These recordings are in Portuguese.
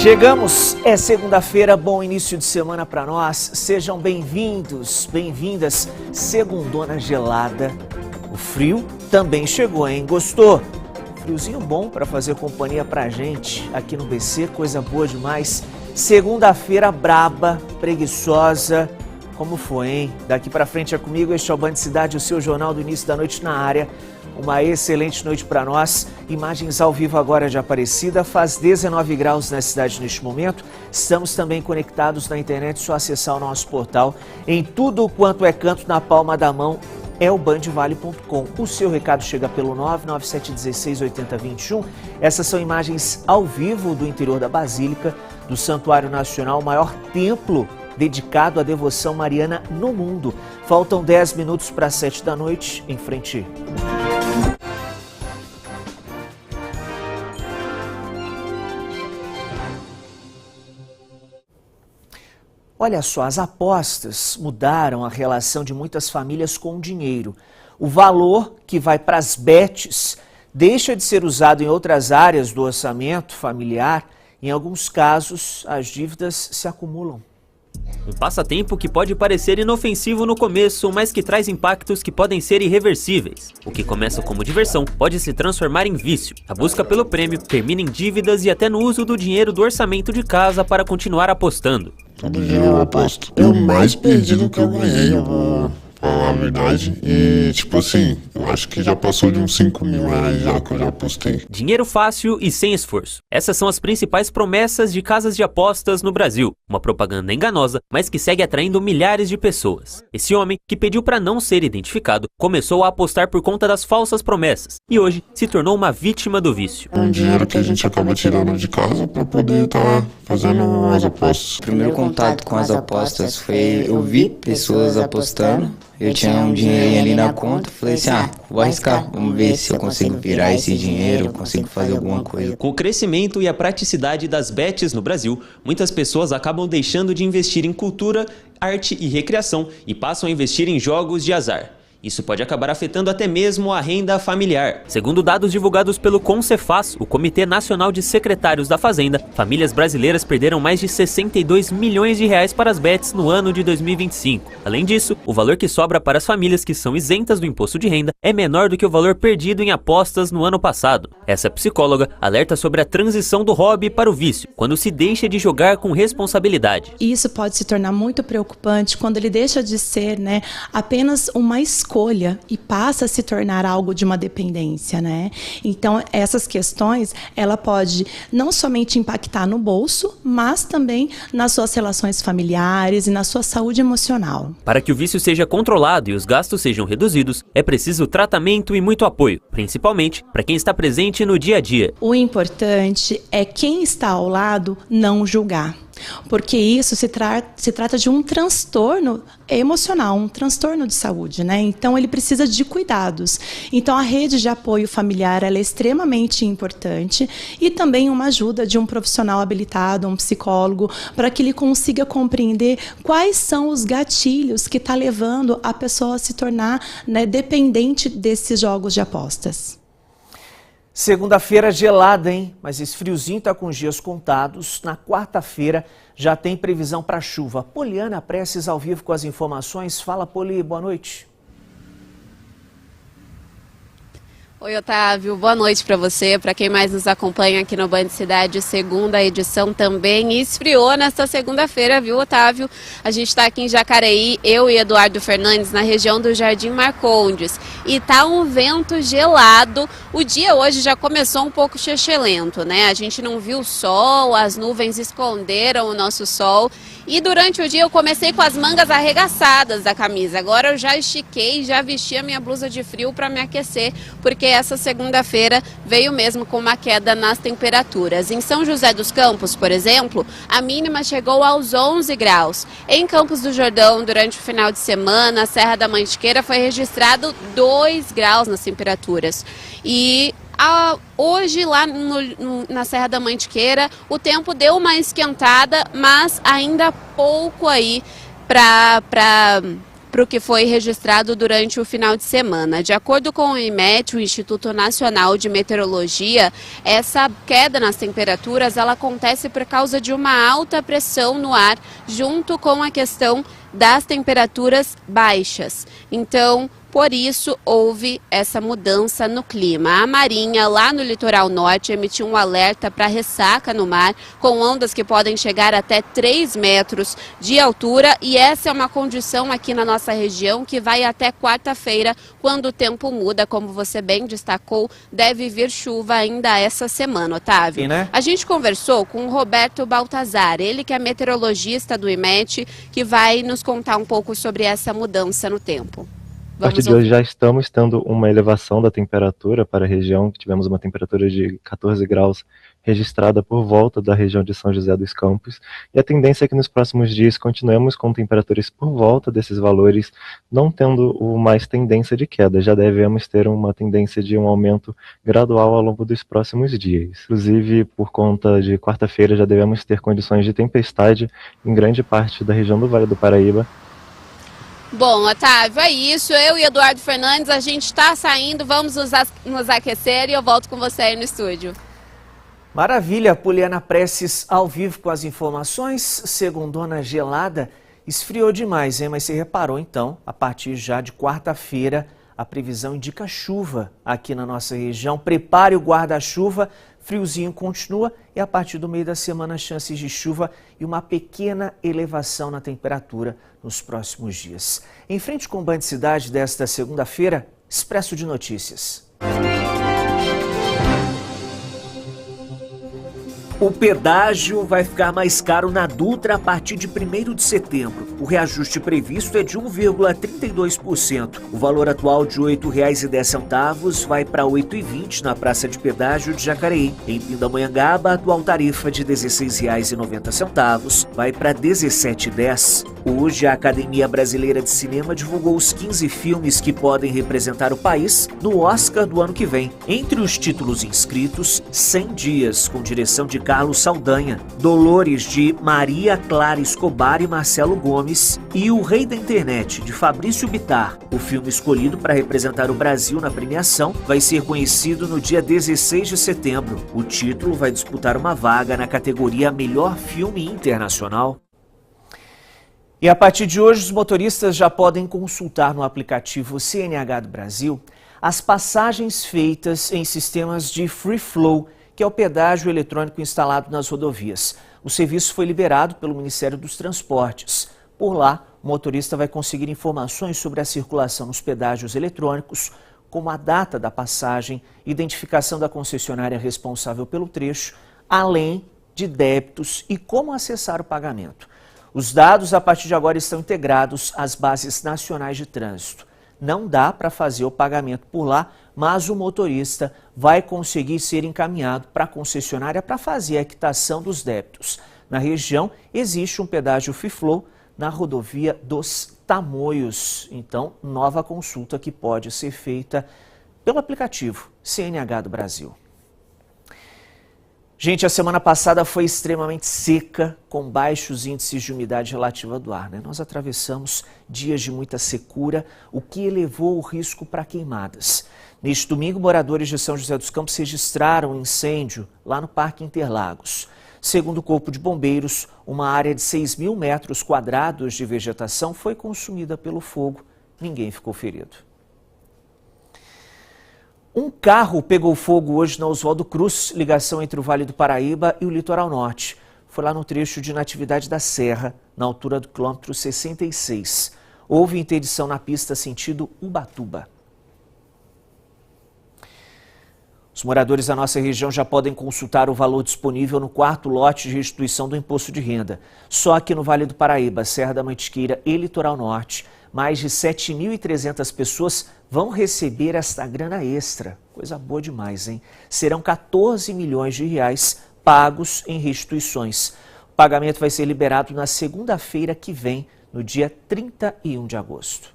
Chegamos, é segunda-feira, bom início de semana para nós. Sejam bem-vindos, bem-vindas. Segundona gelada. O frio também chegou, hein? Gostou? Friozinho bom para fazer companhia pra gente aqui no BC, coisa boa demais. Segunda-feira braba, preguiçosa. Como foi, hein? Daqui pra frente é comigo, este é o Band Cidade, o seu jornal do início da noite na área. Uma excelente noite para nós. Imagens ao vivo agora de Aparecida. Faz 19 graus na cidade neste momento. Estamos também conectados na internet, só acessar o nosso portal. Em tudo quanto é canto na palma da mão é o bandvale.com. O seu recado chega pelo 997168021. Essas são imagens ao vivo do interior da Basílica, do Santuário Nacional, o maior templo dedicado à devoção mariana no mundo. Faltam 10 minutos para as 7 da noite, em frente. Olha só, as apostas mudaram a relação de muitas famílias com o dinheiro. O valor que vai para as bets deixa de ser usado em outras áreas do orçamento familiar. Em alguns casos, as dívidas se acumulam. Um passatempo que pode parecer inofensivo no começo, mas que traz impactos que podem ser irreversíveis. O que começa como diversão pode se transformar em vício. A busca pelo prêmio termina em dívidas e até no uso do dinheiro do orçamento de casa para continuar apostando. Todo dia eu aposto. Eu mais perdi do que eu ganhei, eu vou falar a verdade. E tipo assim, eu acho que já passou de uns 5 mil reais já que eu já apostei. Dinheiro fácil e sem esforço. Essas são as principais promessas de casas de apostas no Brasil. Uma propaganda enganosa, mas que segue atraindo milhares de pessoas. Esse homem, que pediu para não ser identificado, começou a apostar por conta das falsas promessas e hoje se tornou uma vítima do vício. É um dinheiro que a gente acaba tirando de casa para poder estar fazendo as apostas. O primeiro contato com as apostas foi, eu vi pessoas apostando, eu tinha um dinheirinho ali na conta, falei assim, vou arriscar, vamos ver se eu consigo virar esse dinheiro, eu consigo fazer alguma coisa. Com o crescimento e a praticidade das bets no Brasil, muitas pessoas acabam deixando de investir em cultura, arte e recreação e passam a investir em jogos de azar. Isso pode acabar afetando até mesmo a renda familiar. Segundo dados divulgados pelo Concefaz, o Comitê Nacional de Secretários da Fazenda, famílias brasileiras perderam mais de 62 milhões de reais para as bets no ano de 2025. Além disso, o valor que sobra para as famílias que são isentas do imposto de renda é menor do que o valor perdido em apostas no ano passado. Essa psicóloga alerta sobre a transição do hobby para o vício, quando se deixa de jogar com responsabilidade. Isso pode se tornar muito preocupante quando ele deixa de ser, apenas uma escolha e passa a se tornar algo de uma dependência, Então, essas questões, ela pode não somente impactar no bolso, mas também nas suas relações familiares e na sua saúde emocional. Para que o vício seja controlado e os gastos sejam reduzidos, é preciso tratamento e muito apoio, principalmente para quem está presente no dia a dia. O importante é quem está ao lado não julgar. Porque isso se trata de um transtorno emocional, um transtorno de saúde, Então, ele precisa de cuidados. Então, a rede de apoio familiar ela é extremamente importante e também uma ajuda de um profissional habilitado, um psicólogo, para que ele consiga compreender quais são os gatilhos que está levando a pessoa a se tornar dependente desses jogos de apostas. Segunda-feira gelada, hein? Mas esse friozinho está com os dias contados. Na quarta-feira já tem previsão para chuva. Poliana Prestes ao vivo com as informações. Fala, Poli, boa noite. Oi, Otávio, boa noite para você, para quem mais nos acompanha aqui no Band Cidade, segunda edição também. Esfriou nesta segunda-feira, viu, Otávio? A gente está aqui em Jacareí, eu e Eduardo Fernandes, na região do Jardim Marcondes. E tá um vento gelado. O dia hoje já começou um pouco chechelento, A gente não viu o sol, as nuvens esconderam o nosso sol. E durante o dia eu comecei com as mangas arregaçadas da camisa. Agora eu já estiquei, já vesti a minha blusa de frio para me aquecer, porque essa segunda-feira veio mesmo com uma queda nas temperaturas. Em São José dos Campos, por exemplo, a mínima chegou aos 11 graus. Em Campos do Jordão, durante o final de semana, a Serra da Mantiqueira foi registrado 2 graus nas temperaturas. E hoje lá na Serra da Mantiqueira o tempo deu uma esquentada, mas ainda pouco aí para para o que foi registrado durante o final de semana. De acordo com o IMET, o Instituto Nacional de Meteorologia, essa queda nas temperaturas ela acontece por causa de uma alta pressão no ar, junto com a questão das temperaturas baixas. Então, por isso, houve essa mudança no clima. A Marinha, lá no litoral norte, emitiu um alerta para ressaca no mar, com ondas que podem chegar até 3 metros de altura. E essa é uma condição aqui na nossa região que vai até quarta-feira, quando o tempo muda. Como você bem destacou, deve vir chuva ainda essa semana, Otávio. Sim, né? A gente conversou com o Roberto Baltazar, ele que é meteorologista do IMET, que vai nos contar um pouco sobre essa mudança no tempo. A partir de hoje já estamos tendo uma elevação da temperatura para a região, tivemos uma temperatura de 14 graus registrada por volta da região de São José dos Campos, e a tendência é que nos próximos dias continuemos com temperaturas por volta desses valores, não tendo mais tendência de queda, já devemos ter uma tendência de um aumento gradual ao longo dos próximos dias. Inclusive, por conta de quarta-feira, já devemos ter condições de tempestade em grande parte da região do Vale do Paraíba. Bom, Otávio, é isso. Eu e Eduardo Fernandes, a gente está saindo, vamos nos aquecer e eu volto com você aí no estúdio. Maravilha, Poliana Prestes ao vivo com as informações. Segundona gelada, esfriou demais, hein? Mas você reparou então, a partir já de quarta-feira, a previsão indica chuva aqui na nossa região. Prepare o guarda-chuva, friozinho continua e a partir do meio da semana chances de chuva e uma pequena elevação na temperatura nos próximos dias. Em frente com o Band Cidade desta segunda-feira, Expresso de Notícias. O pedágio vai ficar mais caro na Dutra a partir de 1º de setembro. O reajuste previsto é de 1,32%. O valor atual de R$ 8,10 vai para R$ 8,20 na Praça de Pedágio de Jacareí. Em Pindamonhangaba, a atual tarifa de R$ 16,90 vai para R$ 17,10. Hoje, a Academia Brasileira de Cinema divulgou os 15 filmes que podem representar o país no Oscar do ano que vem. Entre os títulos inscritos, 100 Dias, com direção de Carlos Saldanha, Dolores, de Maria Clara Escobar e Marcelo Gomes, e O Rei da Internet, de Fabrício Bittar. O filme escolhido para representar o Brasil na premiação vai ser conhecido no dia 16 de setembro. O título vai disputar uma vaga na categoria Melhor Filme Internacional. E a partir de hoje, os motoristas já podem consultar no aplicativo CNH do Brasil as passagens feitas em sistemas de Free Flow, que é o pedágio eletrônico instalado nas rodovias. O serviço foi liberado pelo Ministério dos Transportes. Por lá, o motorista vai conseguir informações sobre a circulação nos pedágios eletrônicos, como a data da passagem, identificação da concessionária responsável pelo trecho, além de débitos e como acessar o pagamento. Os dados, a partir de agora, estão integrados às bases nacionais de trânsito. Não dá para fazer o pagamento por lá, mas o motorista vai conseguir ser encaminhado para a concessionária para fazer a quitação dos débitos. Na região, existe um pedágio Free Flow na rodovia dos Tamoios. Então, nova consulta que pode ser feita pelo aplicativo CNH do Brasil. Gente, a semana passada foi extremamente seca, com baixos índices de umidade relativa do ar, né? Nós atravessamos dias de muita secura, o que elevou o risco para queimadas. Neste domingo, moradores de São José dos Campos registraram um incêndio lá no Parque Interlagos. Segundo o Corpo de Bombeiros, uma área de 6.000 metros quadrados de vegetação foi consumida pelo fogo. Ninguém ficou ferido. Um carro pegou fogo hoje na Oswaldo Cruz, ligação entre o Vale do Paraíba e o Litoral Norte. Foi lá no trecho de Natividade da Serra, na altura do quilômetro 66. Houve interdição na pista sentido Ubatuba. Os moradores da nossa região já podem consultar o valor disponível no 4º lote de restituição do imposto de renda. Só aqui no Vale do Paraíba, Serra da Mantiqueira e Litoral Norte, mais de 7.300 pessoas vão receber esta grana extra. Coisa boa demais, hein? Serão 14 milhões de reais pagos em restituições. O pagamento vai ser liberado na segunda-feira que vem, no dia 31 de agosto.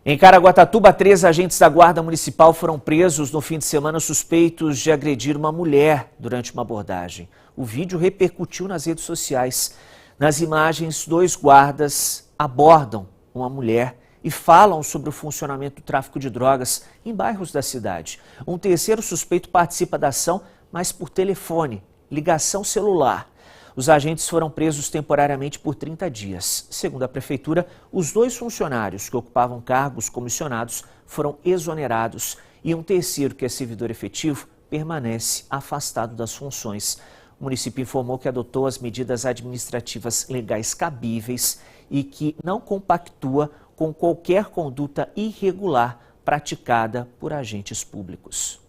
Em Caraguatatuba, 3 agentes da Guarda Municipal foram presos no fim de semana suspeitos de agredir uma mulher durante uma abordagem. O vídeo repercutiu nas redes sociais. Nas imagens, 2 guardas abordam uma mulher e falam sobre o funcionamento do tráfico de drogas em bairros da cidade. Um terceiro suspeito participa da ação, mas por telefone, ligação celular. Os agentes foram presos temporariamente por 30 dias. Segundo a prefeitura, os 2 funcionários que ocupavam cargos comissionados foram exonerados e um terceiro, que é servidor efetivo, permanece afastado das funções. O município informou que adotou as medidas administrativas legais cabíveis e que não compactua com qualquer conduta irregular praticada por agentes públicos.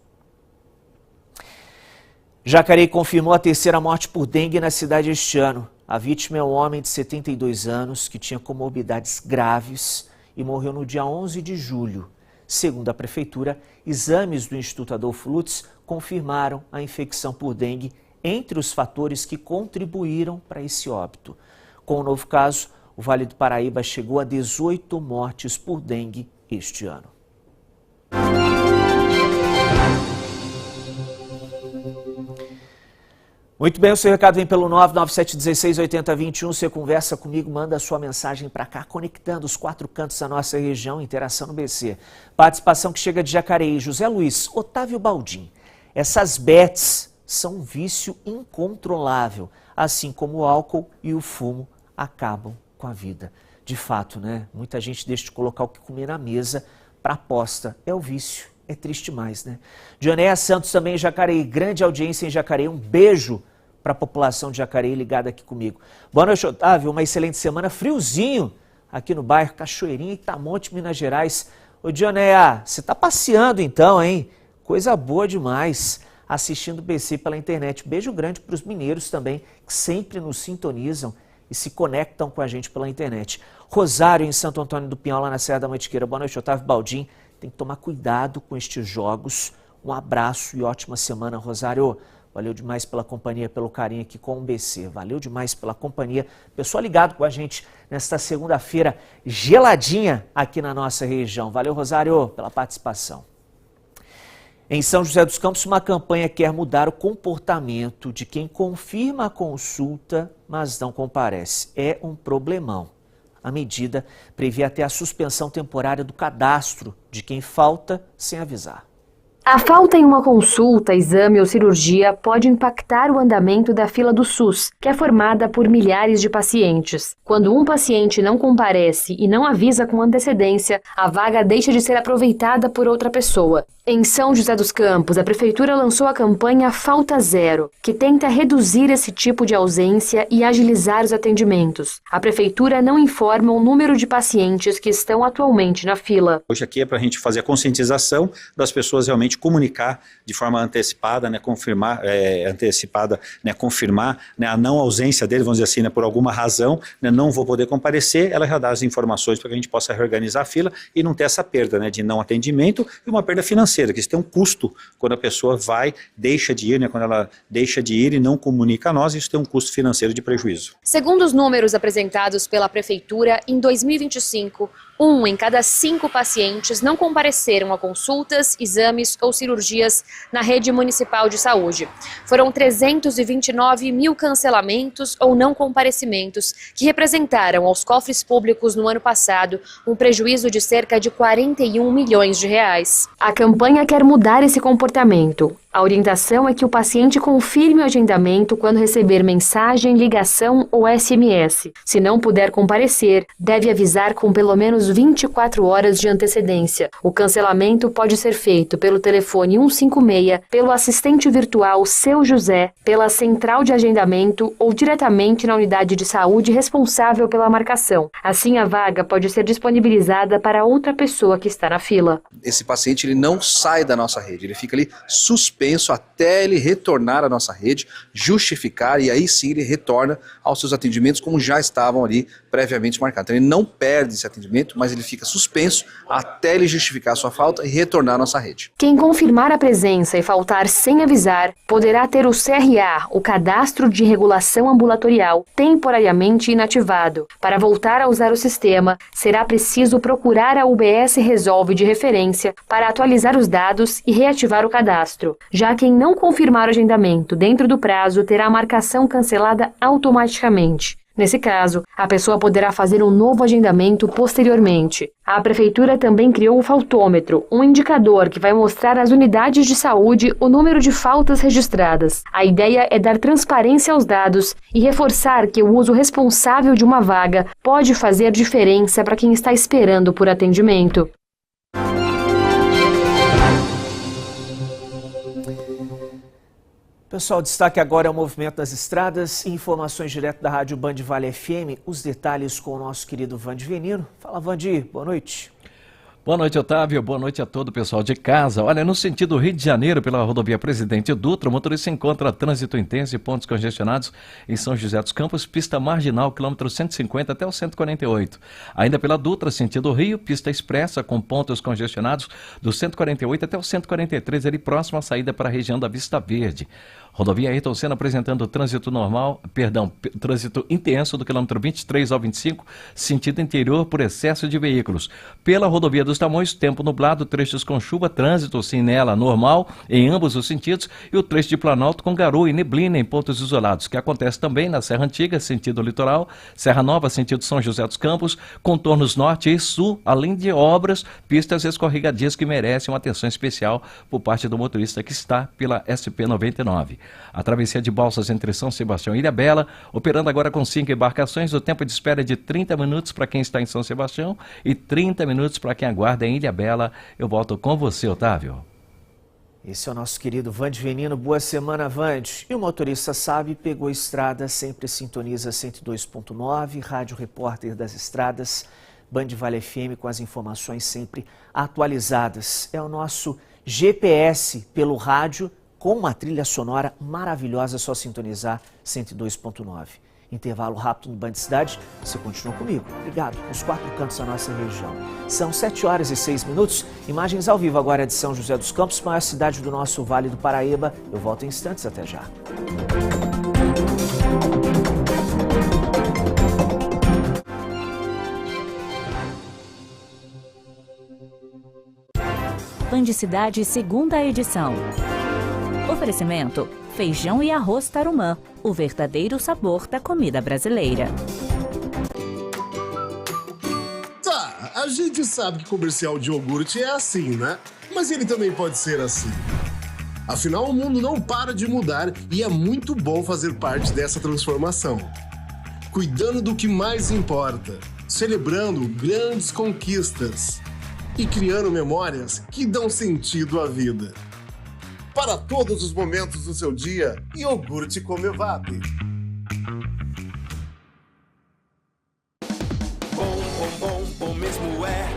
Jacareí confirmou a 3ª morte por dengue na cidade este ano. A vítima é um homem de 72 anos que tinha comorbidades graves e morreu no dia 11 de julho. Segundo a prefeitura, exames do Instituto Adolfo Lutz confirmaram a infecção por dengue entre os fatores que contribuíram para esse óbito. Com o novo caso, o Vale do Paraíba chegou a 18 mortes por dengue este ano. Muito bem, o seu recado vem pelo 997168021. Você conversa comigo, manda a sua mensagem para cá, conectando os 4 cantos da nossa região, Interação no BC. Participação que chega de Jacareí, José Luiz, Otávio Baldim. Essas bets são um vício incontrolável, assim como o álcool e o fumo acabam com a vida. De fato, né? Muita gente deixa de colocar o que comer na mesa para aposta. É o vício. É triste demais, né? Dionéia Santos também em Jacareí. Grande audiência em Jacareí. Um beijo para a população de Jacareí ligada aqui comigo. Boa noite, Otávio. Uma excelente semana. Friozinho aqui no bairro Cachoeirinha, Itamonte, Minas Gerais. Ô, Dionéia, você tá passeando então, hein? Coisa boa demais. Assistindo o BC pela internet. Beijo grande para os mineiros também, que sempre nos sintonizam e se conectam com a gente pela internet. Rosário, em Santo Antônio do Pinhal, lá na Serra da Mantiqueira. Boa noite, Otávio Baldim. Tem que tomar cuidado com estes jogos. Um abraço e ótima semana, Rosário. Valeu demais pela companhia, pelo carinho aqui com o BC. Valeu demais pela companhia. Pessoal ligado com a gente nesta segunda-feira geladinha aqui na nossa região. Valeu, Rosário, pela participação. Em São José dos Campos, uma campanha quer mudar o comportamento de quem confirma a consulta, mas não comparece. É um problemão. A medida prevê até a suspensão temporária do cadastro de quem falta sem avisar. A falta em uma consulta, exame ou cirurgia pode impactar o andamento da fila do SUS, que é formada por milhares de pacientes. Quando um paciente não comparece e não avisa com antecedência, a vaga deixa de ser aproveitada por outra pessoa. Em São José dos Campos, a Prefeitura lançou a campanha Falta Zero, que tenta reduzir esse tipo de ausência e agilizar os atendimentos. A Prefeitura não informa o número de pacientes que estão atualmente na fila. Hoje aqui é para a gente fazer a conscientização das pessoas realmente comunicar de forma antecipada, confirmar a não ausência dele, vamos dizer assim, por alguma razão, não vou poder comparecer, ela já dá as informações para que a gente possa reorganizar a fila e não ter essa perda de não atendimento e uma perda financeira, que isso tem um custo quando a pessoa deixa de ir, quando ela deixa de ir e não comunica a nós, isso tem um custo financeiro de prejuízo. Segundo os números apresentados pela Prefeitura, em 2025, 1 em cada 5 pacientes não compareceram a consultas, exames ou cirurgias na rede municipal de saúde. Foram 329 mil cancelamentos ou não comparecimentos, que representaram aos cofres públicos no ano passado um prejuízo de cerca de 41 milhões de reais. A campanha quer mudar esse comportamento. A orientação é que o paciente confirme o agendamento quando receber mensagem, ligação ou SMS. Se não puder comparecer, deve avisar com pelo menos 24 horas de antecedência. O cancelamento pode ser feito pelo telefone 156, pelo assistente virtual Seu José, pela central de agendamento ou diretamente na unidade de saúde responsável pela marcação. Assim, a vaga pode ser disponibilizada para outra pessoa que está na fila. Esse paciente ele não sai da nossa rede, ele fica ali suspenso até ele retornar à nossa rede, justificar e aí sim ele retorna aos seus atendimentos como já estavam ali previamente marcados. Então ele não perde esse atendimento, mas ele fica suspenso até ele justificar a sua falta e retornar à nossa rede. Quem confirmar a presença e faltar sem avisar, poderá ter o CRA, o Cadastro de Regulação Ambulatorial, temporariamente inativado. Para voltar a usar o sistema, será preciso procurar a UBS Resolve de referência para atualizar os dados e reativar o cadastro. Já quem não confirmar o agendamento dentro do prazo terá a marcação cancelada automaticamente. Nesse caso, a pessoa poderá fazer um novo agendamento posteriormente. A Prefeitura também criou o faltômetro, um indicador que vai mostrar às unidades de saúde o número de faltas registradas. A ideia é dar transparência aos dados e reforçar que o uso responsável de uma vaga pode fazer diferença para quem está esperando por atendimento. Pessoal, destaque agora é o movimento das estradas e informações direto da Rádio Band Vale FM. Os detalhes com o nosso querido Vande Venino. Fala, Vandi, boa noite. Boa noite, Otávio. Boa noite a todo o pessoal de casa. Olha, no sentido Rio de Janeiro, pela rodovia Presidente Dutra, o motorista encontra trânsito intenso e pontos congestionados em São José dos Campos, pista marginal, quilômetro 150 até o 148. Ainda pela Dutra, sentido Rio, pista expressa com pontos congestionados do 148 até o 143, ali próximo à saída para a região da Vista Verde. Rodovia Ayrton Senna apresentando trânsito intenso do quilômetro 23 ao 25, sentido interior por excesso de veículos. Pela rodovia dos Tamoios, tempo nublado, trechos com chuva, trânsito sim nela normal em ambos os sentidos, e o trecho de Planalto com garoa e neblina em pontos isolados, que acontece também na Serra Antiga, sentido litoral, Serra Nova, sentido São José dos Campos, contornos norte e sul, além de obras, pistas escorregadias que merecem uma atenção especial por parte do motorista que está pela SP-99. A travessia de balsas entre São Sebastião e Ilhabela, operando agora com 5 embarcações, o tempo de espera é de 30 minutos para quem está em São Sebastião e 30 minutos para quem aguarda em Ilhabela. Eu volto com você, Otávio. Esse é o nosso querido Vande Venino. Boa semana, Vande. E o motorista sabe, pegou a estrada, sempre sintoniza 102.9, Rádio Repórter das Estradas, Band Vale FM com as informações sempre atualizadas. É o nosso GPS pelo rádio, com uma trilha sonora maravilhosa, só sintonizar 102.9. Intervalo rápido no Band Cidade, você continua comigo, ligado, nos 4 cantos da nossa região. São 7h06, imagens ao vivo agora de São José dos Campos, maior cidade do nosso Vale do Paraíba. Eu volto em instantes, até já. Band Cidade, segunda edição. Oferecimento: feijão e arroz Tarumã, o verdadeiro sabor da comida brasileira. Tá, a gente sabe que comercial de iogurte é assim, né? Mas ele também pode ser assim. Afinal, o mundo não para de mudar e é muito bom fazer parte dessa transformação. Cuidando do que mais importa, celebrando grandes conquistas e criando memórias que dão sentido à vida. Para todos os momentos do seu dia, iogurte Comevap. Bom mesmo é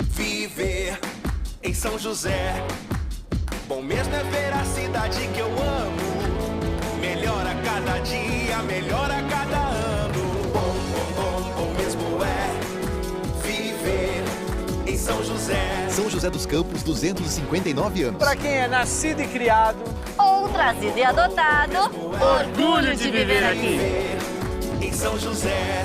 viver em São José. Bom mesmo é ver a cidade que eu amo. Melhora cada dia, melhora cada ano. Bom mesmo é viver em São José. São José dos Campos, 259 anos. Para quem é nascido e criado, ou trazido e adotado, orgulho de viver aqui. Em São José.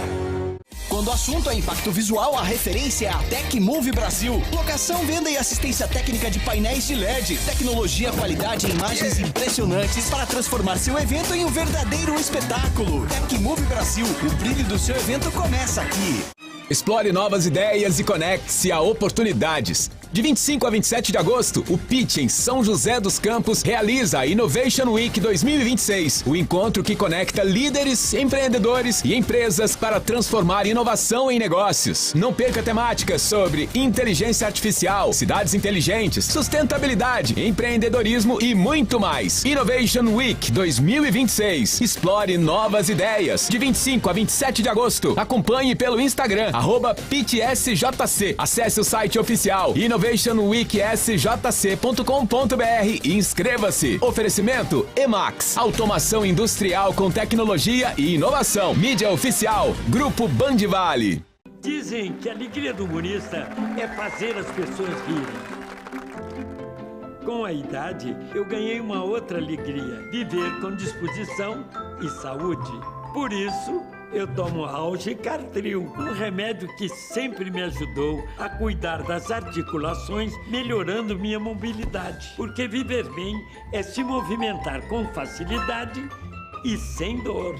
Quando o assunto é impacto visual, a referência é a Tecmove Brasil. Locação, venda e assistência técnica de painéis de LED. Tecnologia, qualidade e imagens impressionantes para transformar seu evento em um verdadeiro espetáculo. Tecmove Brasil, o brilho do seu evento começa aqui. Explore novas ideias e conecte-se a oportunidades. De 25 a 27 de agosto, o Pitch em São José dos Campos realiza a Innovation Week 2026, o encontro que conecta líderes, empreendedores e empresas para transformar inovação em negócios. Não perca temáticas sobre inteligência artificial, cidades inteligentes, sustentabilidade, empreendedorismo e muito mais. Innovation Week 2026. Explore novas ideias. De 25 a 27 de agosto. Acompanhe pelo Instagram, @PitchSJC. Acesse o site oficial innovationweeksjc.com.br e inscreva-se. Oferecimento Emax, automação industrial com tecnologia e inovação. Mídia oficial, Grupo Band Vale. Dizem que a alegria do humorista é fazer as pessoas rirem. Com a idade, eu ganhei uma outra alegria, viver com disposição e saúde. Por isso, eu tomo Algicartril, um remédio que sempre me ajudou a cuidar das articulações, melhorando minha mobilidade. Porque viver bem é se movimentar com facilidade e sem dor.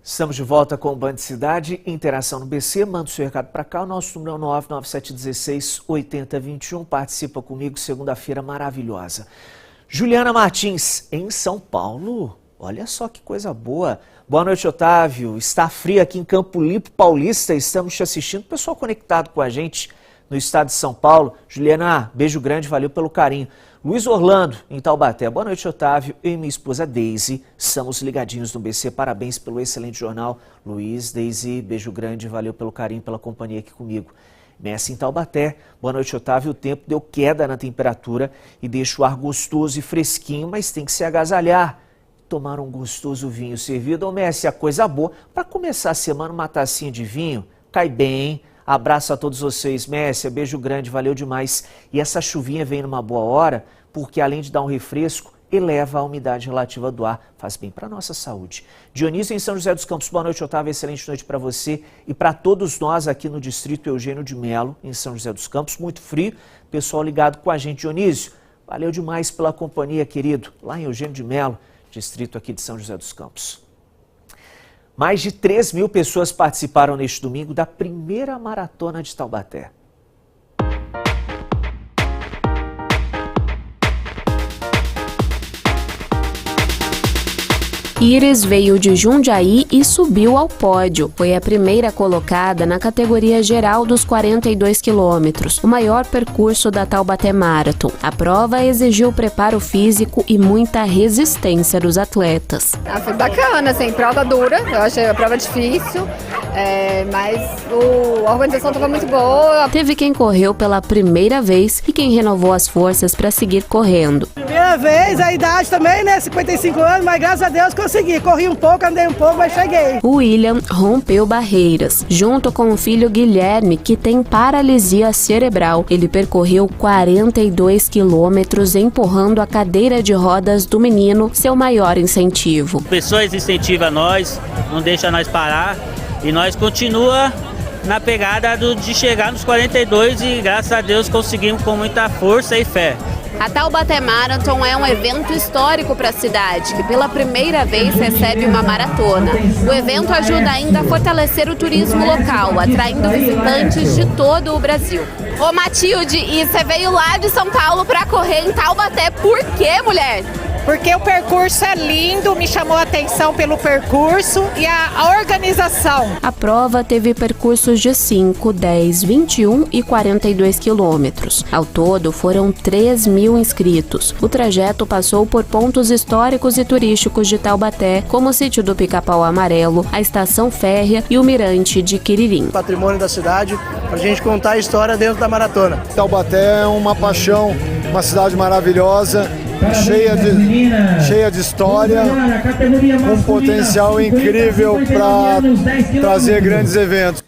Estamos de volta com o Band Cidade, interação no BC, manda o seu recado para cá, o nosso número é 99716-8021, participa comigo, segunda-feira maravilhosa. Juliana Martins, em São Paulo, olha só que coisa boa. Boa noite, Otávio, está frio aqui em Campo Limpo Paulista, estamos te assistindo, pessoal conectado com a gente no estado de São Paulo. Juliana, beijo grande, valeu pelo carinho. Luiz Orlando, em Taubaté. Boa noite, Otávio. Eu e minha esposa Deise estamos ligadinhos no BC. Parabéns pelo excelente jornal. Luiz, Deise, beijo grande, valeu pelo carinho, pela companhia aqui comigo. Messi em Taubaté. Boa noite, Otávio. O tempo deu queda na temperatura e deixa o ar gostoso e fresquinho, mas tem que se agasalhar. Tomar um gostoso vinho servido. Ô, Messi, a coisa boa. Para começar a semana, uma tacinha de vinho, cai bem, hein? Abraço a todos vocês, Messi, beijo grande, valeu demais. E essa chuvinha vem numa boa hora, porque além de dar um refresco, eleva a umidade relativa do ar, faz bem para a nossa saúde. Dionísio em São José dos Campos, boa noite, Otávio, excelente noite para você e para todos nós aqui no Distrito Eugênio de Melo, em São José dos Campos, muito frio, pessoal ligado com a gente. Dionísio, valeu demais pela companhia, querido, lá em Eugênio de Melo, distrito aqui de São José dos Campos. Mais de 3 mil pessoas participaram neste domingo da primeira maratona de Taubaté. Iris veio de Jundiaí e subiu ao pódio. Foi a primeira colocada na categoria geral dos 42 quilômetros, o maior percurso da Taubaté Marathon. A prova exigiu preparo físico e muita resistência dos atletas. Foi bacana, assim, prova dura, eu achei a prova difícil, mas a organização estava muito boa. Teve quem correu pela primeira vez e quem renovou as forças para seguir correndo. Primeira vez, a idade também, né, 55 anos, mas graças a Deus consegui. Corri um pouco, andei um pouco, mas cheguei. O William rompeu barreiras. Junto com o filho Guilherme, que tem paralisia cerebral, ele percorreu 42 quilômetros empurrando a cadeira de rodas do menino, seu maior incentivo. Pessoas incentivam nós, não deixa nós parar e nós continua na pegada de chegar nos 42 e graças a Deus conseguimos com muita força e fé. A Taubaté Marathon é um evento histórico para a cidade, que pela primeira vez recebe uma maratona. O evento ajuda ainda a fortalecer o turismo local, atraindo visitantes de todo o Brasil. Ô Matilde, e você veio lá de São Paulo para correr em Taubaté, por quê, mulher? Porque o percurso é lindo, me chamou a atenção pelo percurso e a organização. A prova teve percursos de 5, 10, 21 e 42 quilômetros. Ao todo, foram 3 mil inscritos. O trajeto passou por pontos históricos e turísticos de Taubaté, como o sítio do Pica-Pau Amarelo, a estação férrea e o mirante de Quiririm. Patrimônio da cidade, para a gente contar a história dentro da maratona. Taubaté é uma paixão, uma cidade maravilhosa, cheia de história, com um potencial incrível para trazer grandes eventos.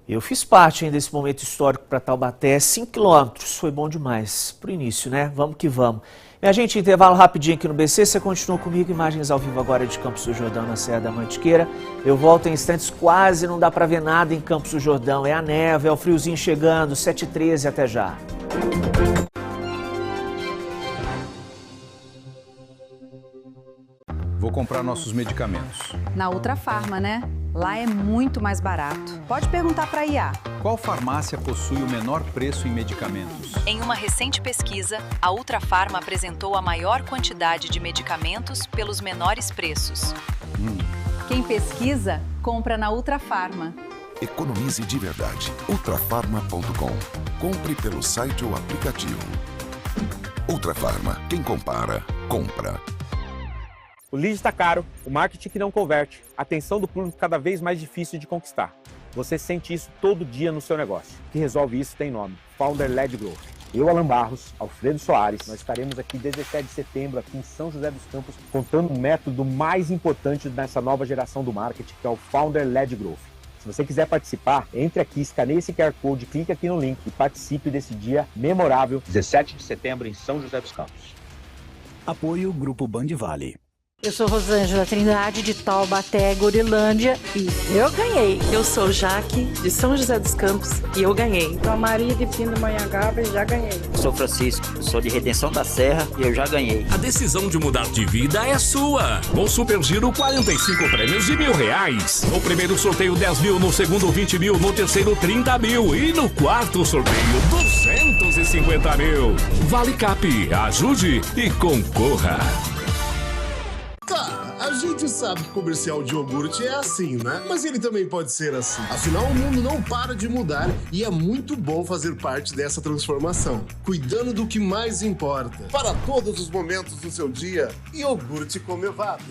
Eu fiz parte desse momento histórico para Taubaté, 5 quilômetros, foi bom demais, pro início, né? Vamos que vamos. Minha gente, intervalo rapidinho aqui no BC, você continua comigo, imagens ao vivo agora de Campos do Jordão, na Serra da Mantiqueira. Eu volto em instantes, quase não dá para ver nada em Campos do Jordão, é a neve, é o friozinho chegando, 7h13, até já. Vou comprar nossos medicamentos. Na Ultrafarma, né? Lá é muito mais barato. Pode perguntar para a IA. Qual farmácia possui o menor preço em medicamentos? Em uma recente pesquisa, a Ultrafarma apresentou a maior quantidade de medicamentos pelos menores preços. Quem pesquisa, compra na Ultrafarma. Economize de verdade. Ultrafarma.com. Compre pelo site ou aplicativo. Ultrafarma. Quem compara, compra. O lead está caro, o marketing que não converte, a atenção do público cada vez mais difícil de conquistar. Você sente isso todo dia no seu negócio. O que resolve isso tem nome, Founder-Led Growth. Eu, Alan Barros, Alfredo Soares, nós estaremos aqui 17 de setembro, aqui em São José dos Campos, contando o método mais importante nessa nova geração do marketing, que é o Founder-Led Growth. Se você quiser participar, entre aqui, escaneie esse QR Code, clique aqui no link e participe desse dia memorável, 17 de setembro, em São José dos Campos. Apoio Grupo Band Vale. Eu sou Rosângela Trindade, de Taubaté, Gorilândia, e eu ganhei. Eu sou Jaque, de São José dos Campos, e eu ganhei. Sou a Maria de Pindamonhangaba e já ganhei. Sou Francisco, sou de Redenção da Serra e eu já ganhei. A decisão de mudar de vida é sua. No Super Giro, 45 prêmios de R$1.000. No primeiro sorteio, 10 mil. No segundo, 20 mil. No terceiro, 30 mil. E no quarto sorteio, 250 mil. Vale Cap, ajude e concorra. Claro, a gente sabe que comercial de iogurte é assim, né? Mas ele também pode ser assim. Afinal, o mundo não para de mudar e é muito bom fazer parte dessa transformação, cuidando do que mais importa. Para todos os momentos do seu dia, iogurte Comevap.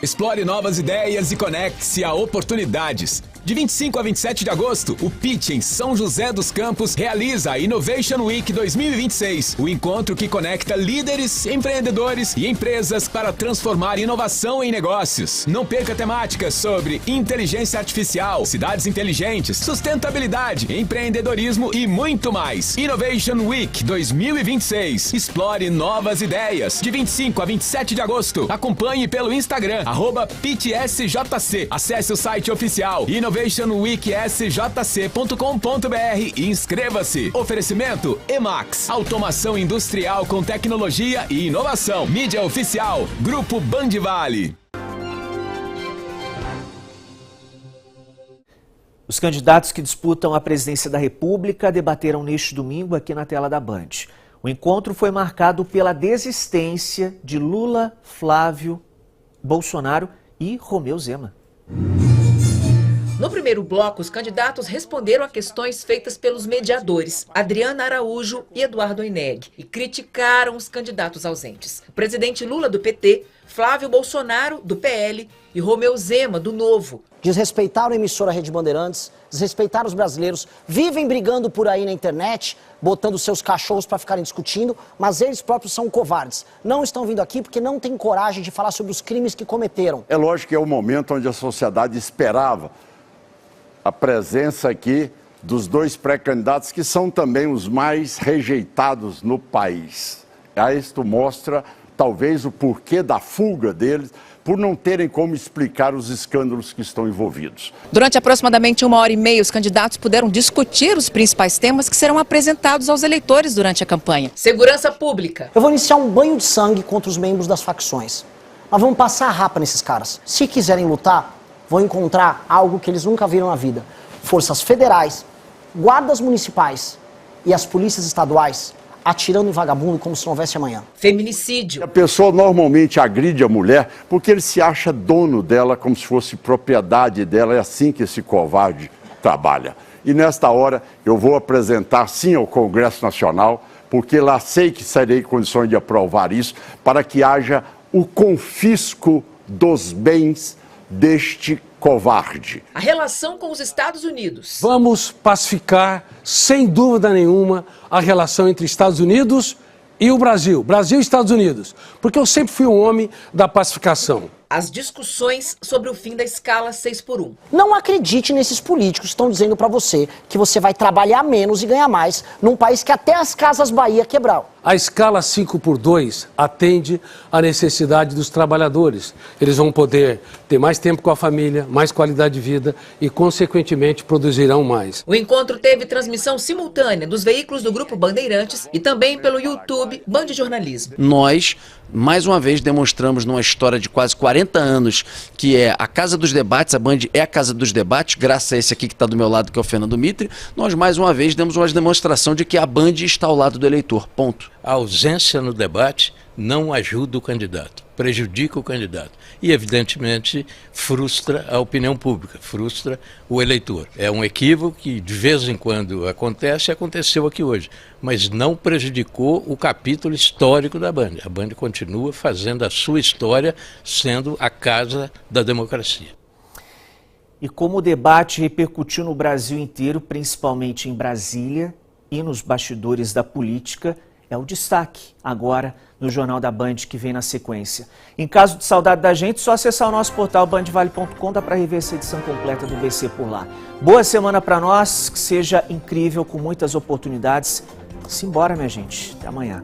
Explore novas ideias e conecte-se a oportunidades. De 25 a 27 de agosto, o Pitch em São José dos Campos realiza a Innovation Week 2026, o encontro que conecta líderes, empreendedores e empresas para transformar inovação em negócios. Não perca temáticas sobre inteligência artificial, cidades inteligentes, sustentabilidade, empreendedorismo e muito mais. Innovation Week 2026. Explore novas ideias. De 25 a 27 de agosto, acompanhe pelo Instagram, @PitchSJC. Acesse o site oficial innovationweeksjc.com.br e inscreva-se. Oferecimento Emax, automação industrial com tecnologia e inovação. Mídia oficial, Grupo Band Vale. Os candidatos que disputam a presidência da República debateram neste domingo aqui na tela da Band. O encontro foi marcado pela desistência de Lula, Flávio Bolsonaro e Romeu Zema. No primeiro bloco, os candidatos responderam a questões feitas pelos mediadores, Adriana Araújo e Eduardo Oineg, e criticaram os candidatos ausentes. O presidente Lula, do PT, Flávio Bolsonaro, do PL, e Romeu Zema, do Novo. Desrespeitaram a emissora Rede Bandeirantes, desrespeitaram os brasileiros, vivem brigando por aí na internet, botando seus cachorros para ficarem discutindo, mas eles próprios são covardes. Não estão vindo aqui porque não têm coragem de falar sobre os crimes que cometeram. É lógico que é o momento onde a sociedade esperava a presença aqui dos dois pré-candidatos que são também os mais rejeitados no país. Isto mostra talvez o porquê da fuga deles, por não terem como explicar os escândalos que estão envolvidos. Durante aproximadamente 1h30, os candidatos puderam discutir os principais temas que serão apresentados aos eleitores durante a campanha. Segurança pública. Eu vou iniciar um banho de sangue contra os membros das facções. Nós vamos passar a rapa nesses caras. Se quiserem lutar, vão encontrar algo que eles nunca viram na vida. Forças federais, guardas municipais e as polícias estaduais atirando em vagabundo como se não houvesse amanhã. Feminicídio. A pessoa normalmente agride a mulher porque ele se acha dono dela como se fosse propriedade dela. É assim que esse covarde trabalha. E nesta hora eu vou apresentar sim ao Congresso Nacional, porque lá sei que serei em condições de aprovar isso, para que haja o confisco dos bens deste covarde. A relação com os Estados Unidos. Vamos pacificar, sem dúvida nenhuma, a relação entre Estados Unidos e o Brasil. Brasil e Estados Unidos. Porque eu sempre fui um homem da pacificação. As discussões sobre o fim da escala 6x1. Não acredite nesses políticos que estão dizendo pra você que você vai trabalhar menos e ganhar mais num país que até as Casas Bahia quebraram. A escala 5x2 atende à necessidade dos trabalhadores. Eles vão poder ter mais tempo com a família, mais qualidade de vida e, consequentemente, produzirão mais. O encontro teve transmissão simultânea dos veículos do Grupo Bandeirantes e também pelo YouTube Band Jornalismo. Nós, mais uma vez, demonstramos numa história de quase 40 anos que é a Casa dos Debates, a Band é a Casa dos Debates, graças a esse aqui que está do meu lado, que é o Fernando Mitre, nós mais uma vez demos uma demonstração de que a Band está ao lado do eleitor, ponto. A ausência no debate não ajuda o candidato, prejudica o candidato e, evidentemente, frustra a opinião pública, frustra o eleitor. É um equívoco que de vez em quando acontece e aconteceu aqui hoje, mas não prejudicou o capítulo histórico da Band. A Band continua fazendo a sua história, sendo a casa da democracia. E como o debate repercutiu no Brasil inteiro, principalmente em Brasília e nos bastidores da política, é o destaque agora no Jornal da Band que vem na sequência. Em caso de saudade da gente, só acessar o nosso portal bandvale.com, dá para rever essa edição completa do BC por lá. Boa semana para nós, que seja incrível, com muitas oportunidades. Simbora, minha gente. Até amanhã.